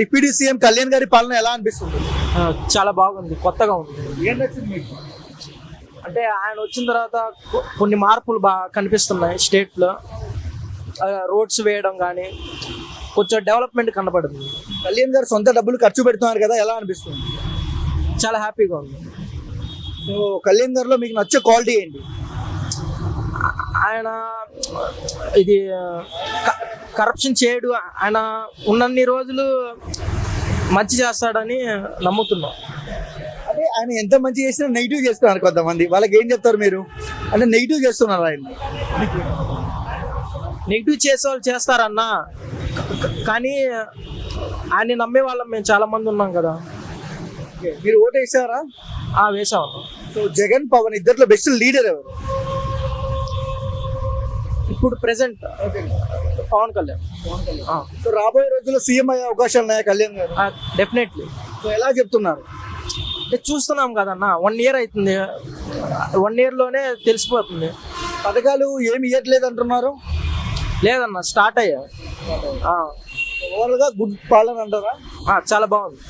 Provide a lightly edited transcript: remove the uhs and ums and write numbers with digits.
Deputy CM Kalyan గారి పాలన ఎలా అనిపిస్తుంది? చాలా బాగుంది, కొత్తగా ఉంది. ఏం నచ్చింది మీకు? అంటే ఆయన వచ్చిన తర్వాత కొన్ని మార్పులు బాగా కనిపిస్తున్నాయి స్టేట్లో. రోడ్స్ వేయడం కానీ కొంచెం డెవలప్మెంట్ కనపడుతుంది. కళ్యాణ్ గారు సొంత డబ్బులు ఖర్చు పెడుతున్నారు కదా, ఎలా అనిపిస్తుంది? చాలా హ్యాపీగా ఉంది. సో కళ్యాణ్ గారిలో మీకు నచ్చే క్వాలిటీ ఏంటి? ఆయన ఇది కరప్షన్ చేయడు, ఆయన ఉన్నన్ని రోజులు మంచి చేస్తాడని నమ్ముతున్నాం. అంటే ఆయన ఎంత మంచి చేసినా నెగిటివ్ చేస్తున్నారు కొంతమంది, వాళ్ళకి ఏం చెప్తారు మీరు? అంటే నెగిటివ్ చేస్తున్నారు ఆయన. నెగిటివ్ చేసే వాళ్ళు చేస్తారన్నా, కానీ ఆయన నమ్మే వాళ్ళం మేము చాలా మంది ఉన్నాం కదా. మీరు ఓటు వేసారా? వేసామన్నా. సో జగన్ పవన్ ఇద్దరిలో బెస్ట్ లీడర్ ఎవరు? ఇప్పుడు ప్రెసెంట్ పవన్ కళ్యాణ్. సో రాబోయే రోజుల్లో సీఎం అయ్యే అవకాశాలు ఉన్నాయా కళ్యాణ్ గారు? డెఫినెట్లీ. సో ఎలా చెప్తున్నారు? అంటే చూస్తున్నాం కదన్నా, 1 year అవుతుంది. 1 yearలోనే తెలిసిపోతుంది. పథకాలు ఏమి ఇవ్వట్లేదు అంటున్నారు. లేదన్నా, స్టార్ట్ అయ్యా. ఓవరాల్గా గుడ్ పాలన అంటారా? చాలా బాగుంది.